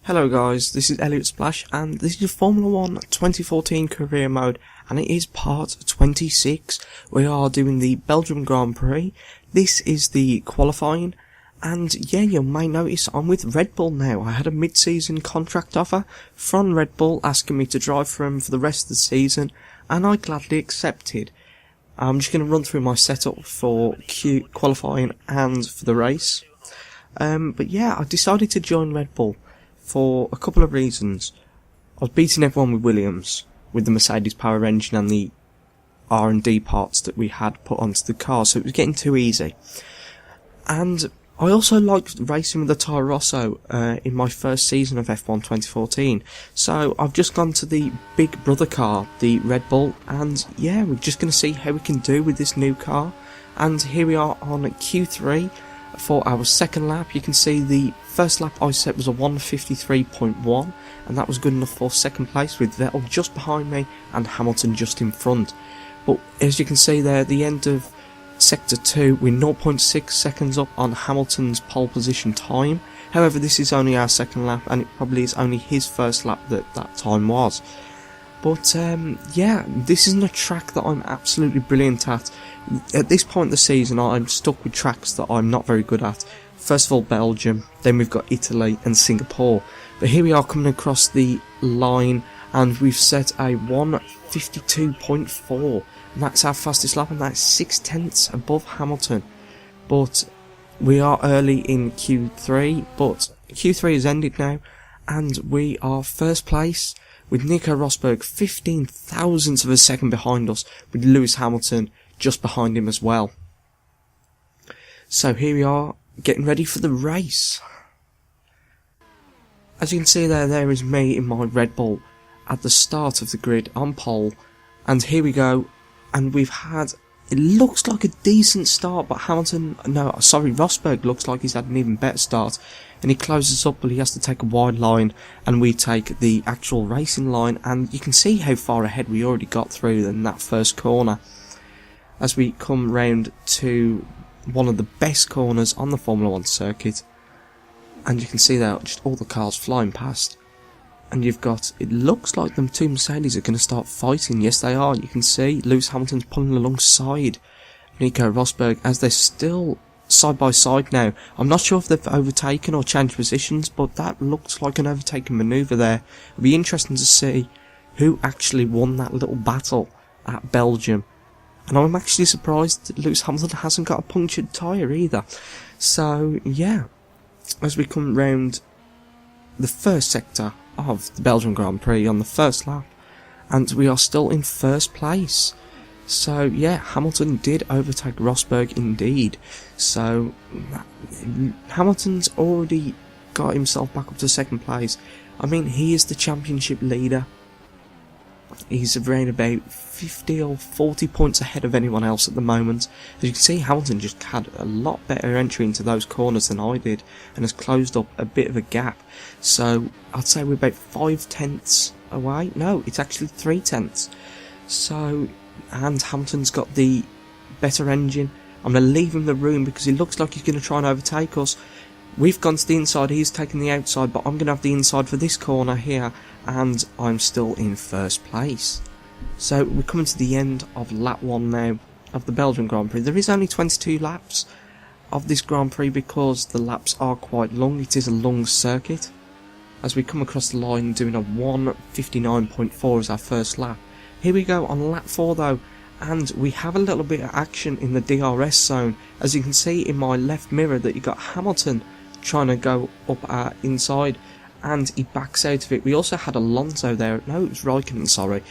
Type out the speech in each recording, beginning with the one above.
Hello guys, this is Elliot Splash and this is Formula 1 2014 career mode and it is part 26. We are doing the Belgium Grand Prix. This is the qualifying and yeah, you may notice I'm with Red Bull now. I had a mid-season contract offer from Red Bull asking me to drive for them for the rest of the season and I gladly accepted. I'm just going to run through my setup for qualifying and for the race. But yeah, I decided to join Red Bull for a couple of reasons. I was beating everyone with Williams, with the Mercedes power engine and the R&D parts that we had put onto the car, so it was getting too easy. And I also liked racing with the Toro Rosso in my first season of F1 2014, so I've just gone to the big brother car, the Red Bull, and yeah, we're just going to see how we can do with this new car. And here we are on Q3 for our second lap. You can see the first lap I set was a 1:53.1 and that was good enough for second place, with Vettel just behind me and Hamilton just in front. But as you can see there, at the end of sector 2 we're 0.6 seconds up on Hamilton's pole position time. However, this is only our second lap and it probably is only his first lap that time was. But yeah, this isn't a track that I'm absolutely brilliant at. At this point in the season, I'm stuck with tracks that I'm not very good at. First of all, Belgium, then we've got Italy and Singapore. But here we are coming across the line, and we've set a 1:52.4, and that's our fastest lap, and that's 6/10 above Hamilton. But we are early in Q3, but Q3 has ended now, and we are first place, with Nico Rosberg 15 thousandths of a second behind us, with Lewis Hamilton just behind him as well. So here we are, getting ready for the race. As you can see there is me in my Red Bull at the start of the grid on pole, and here we go, and we've had, it looks like a decent start, but Rosberg looks like he's had an even better start, and he closes up, but he has to take a wide line, and we take the actual racing line, and you can see how far ahead we already got through in that first corner. As we come round to one of the best corners on the Formula 1 circuit, and you can see there just all the cars flying past, and you've got, it looks like them two Mercedes are going to start fighting. Yes, they are. You can see Lewis Hamilton's pulling alongside Nico Rosberg as they're still side by side now. I'm not sure if they've overtaken or changed positions, but that looks like an overtaken manoeuvre there. It'll be interesting to see who actually won that little battle at Belgium. And I'm actually surprised that Lewis Hamilton hasn't got a punctured tyre either. So, yeah, as we come round the first sector of the Belgian Grand Prix on the first lap, and we are still in first place. So, yeah, Hamilton did overtake Rosberg indeed. So, Hamilton's already got himself back up to second place. I mean, he is the championship leader. He's around about 50 or 40 points ahead of anyone else at the moment. As you can see, Hamilton just had a lot better entry into those corners than I did, and has closed up a bit of a gap. So I'd say we're about 5/10 away. No, it's actually 3/10. So, and Hamilton's got the better engine. I'm going to leave him the room because it looks like he's going to try and overtake us. We've gone to the inside, he's taken the outside, but I'm going to have the inside for this corner here, and I'm still in first place. So we're coming to the end of lap 1 now of the Belgian Grand Prix. There is only 22 laps of this Grand Prix because the laps are quite long. It is a long circuit. As we come across the line doing a 1:59.4 as our first lap. Here we go on lap 4 though, and we have a little bit of action in the DRS zone. As you can see in my left mirror that you got Hamilton trying to go up our inside, and he backs out of it. We also had Alonso there, no, it was Raikkonen, sorry,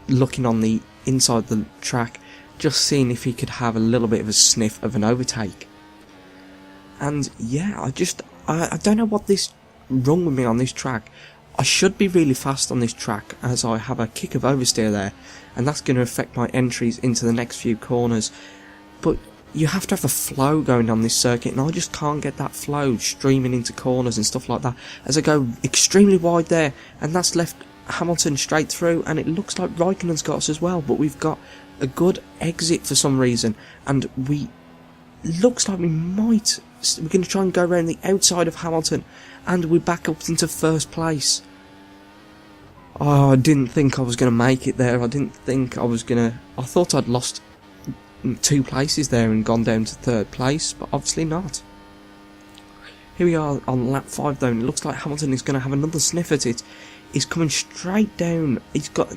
looking on the inside the track, just seeing if he could have a little bit of a sniff of an overtake. And yeah, I don't know what this wrong with me on this track. I should be really fast on this track as I have a kick of oversteer there, and that's going to affect my entries into the next few corners. But you have to have a flow going on this circuit, and I just can't get that flow streaming into corners and stuff like that, as I go extremely wide there, and that's left Hamilton straight through, and it looks like Raikkonen's got us as well, but we've got a good exit for some reason, and looks like we're going to try and go around the outside of Hamilton, and we're back up into first place. Oh, I didn't think I was going to make it there. I didn't think I was going to... I thought I'd lost 2 places there and gone down to 3rd place, but obviously not. Here we are on lap 5 though, and it looks like Hamilton is going to have another sniff at it. He's coming straight down. He's got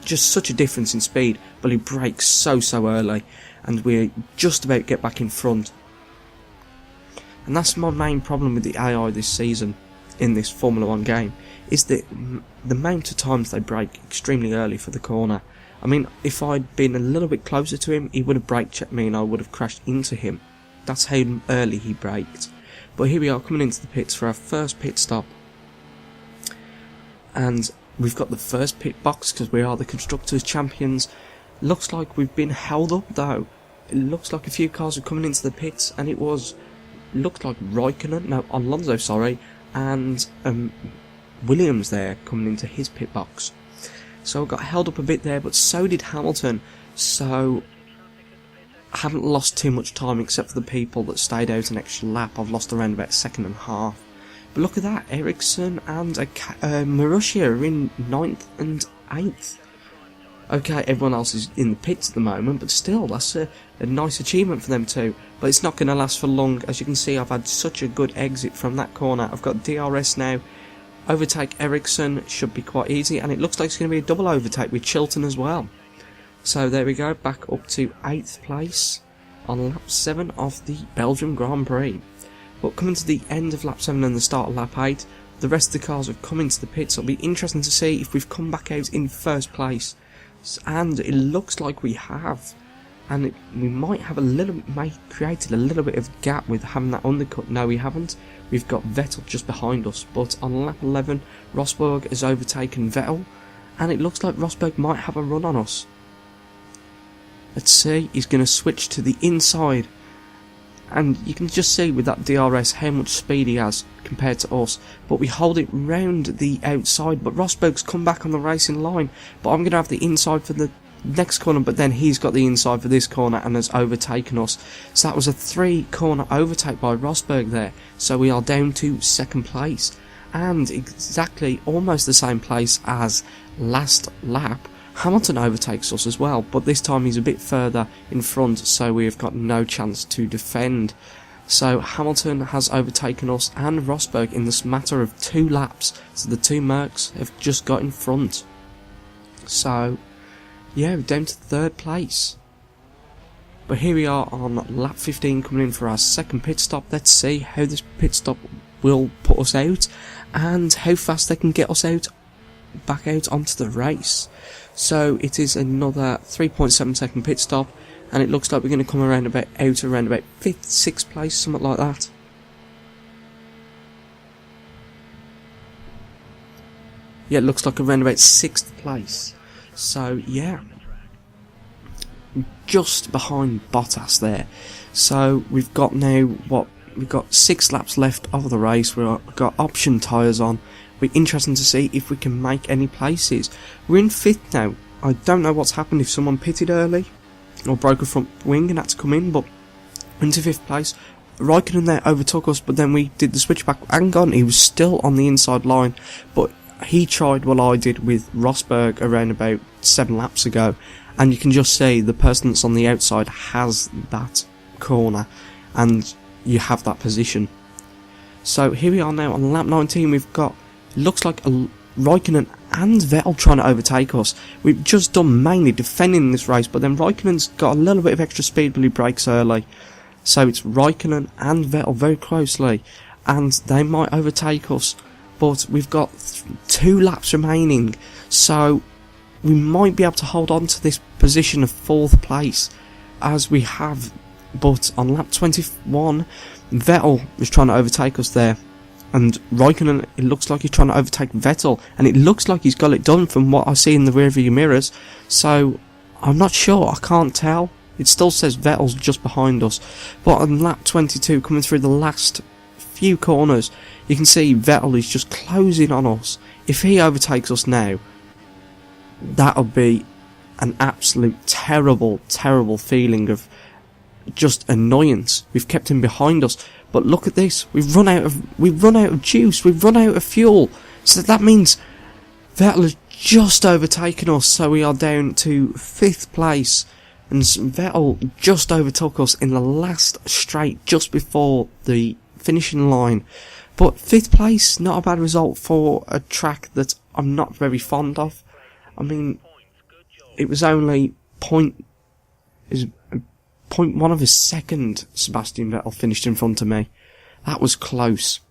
just such a difference in speed, but he brakes so early, and we're just about to get back in front. And that's my main problem with the AI this season in this Formula 1 game, is that the amount of times they brake extremely early for the corner. I mean, if I'd been a little bit closer to him, he would have brake checked me and I would have crashed into him. That's how early he braked. But here we are coming into the pits for our first pit stop. And we've got the first pit box because we are the Constructors' Champions. Looks like we've been held up though. It looks like a few cars are coming into the pits, and it looked like Alonso, sorry, and Williams there coming into his pit box. So I got held up a bit there, but so did Hamilton, so I haven't lost too much time except for the people that stayed out an extra lap. I've lost around about a second and a half. But look at that, Ericsson and Marussia are in 9th and 8th. Okay, everyone else is in the pits at the moment, but still, that's a nice achievement for them too. But it's not going to last for long. As you can see, I've had such a good exit from that corner. I've got DRS now. Overtake Ericsson should be quite easy, and it looks like it's going to be a double overtake with Chilton as well. So there we go, back up to 8th place on lap 7 of the Belgium Grand Prix. But coming to the end of lap 7 and the start of lap 8, the rest of the cars have come into the pits. It'll be interesting to see if we've come back out in first place. And it looks like we have. And we might have created a little bit of gap with having that undercut. No, we haven't. We've got Vettel just behind us. But on lap 11, Rosberg has overtaken Vettel. And it looks like Rosberg might have a run on us. Let's see. He's going to switch to the inside. And you can just see with that DRS how much speed he has compared to us. But we hold it round the outside. But Rosberg's come back on the racing line. But I'm going to have the inside for the next corner. But then he's got the inside for this corner and has overtaken us. So that was a 3-corner overtake by Rosberg there. So we are down to 2nd place. And exactly almost the same place as last lap. Hamilton overtakes us as well, but this time he's a bit further in front, so we have got no chance to defend. So Hamilton has overtaken us and Rosberg in this matter of 2 laps, so the 2 Mercs have just got in front. So yeah, we're down to 3rd place. But here we are on lap 15 coming in for our 2nd pit stop. Let's see how this pit stop will put us out and how fast they can get us back out onto the race. So it is another 3.7 second pit stop, and it looks like we're going to come around about 5th, 6th place, something like that. Yeah, it looks like around about 6th place. So yeah, just behind Bottas there. So we've got we've got 6 laps left of the race. We've got option tyres on. It'll be interesting to see if we can make any places. We're in 5th now. I don't know what's happened, if someone pitted early or broke a front wing and had to come in, but into 5th place. Raikkonen there overtook us, but then we did the switchback. Hang on, he was still on the inside line, but he tried what I did with Rosberg around about 7 laps ago, and you can just see the person that's on the outside has that corner, and you have that position. So here we are now on lap 19. We've got, looks like a Raikkonen and Vettel trying to overtake us. We've just done mainly defending this race, but then Raikkonen's got a little bit of extra speed, but he brakes early. So it's Raikkonen and Vettel very closely, and they might overtake us. But we've got 2 laps remaining, so we might be able to hold on to this position of 4th place, as we have. But on lap 21, Vettel is trying to overtake us there. And Raikkonen, it looks like he's trying to overtake Vettel, and it looks like he's got it done from what I see in the rearview mirrors. So I'm not sure, I can't tell. It still says Vettel's just behind us. But on lap 22, coming through the last few corners, you can see Vettel is just closing on us. If he overtakes us now, that'll be an absolute terrible, terrible feeling of just annoyance. We've kept him behind us. But look at this. We've run out of juice. We've run out of fuel. So that means Vettel has just overtaken us. So we are down to 5th place. And Vettel just overtook us in the last straight just before the finishing line. But 5th place, not a bad result for a track that I'm not very fond of. I mean, it was only 0.1 of a second Sebastian Vettel finished in front of me. That was close.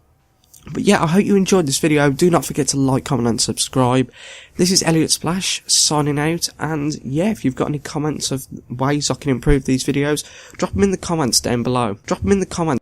But yeah, I hope you enjoyed this video. Do not forget to like, comment and subscribe. This is Elliot Splash signing out. And yeah, if you've got any comments of ways I can improve these videos, drop them in the comments down below. Drop them in the comments.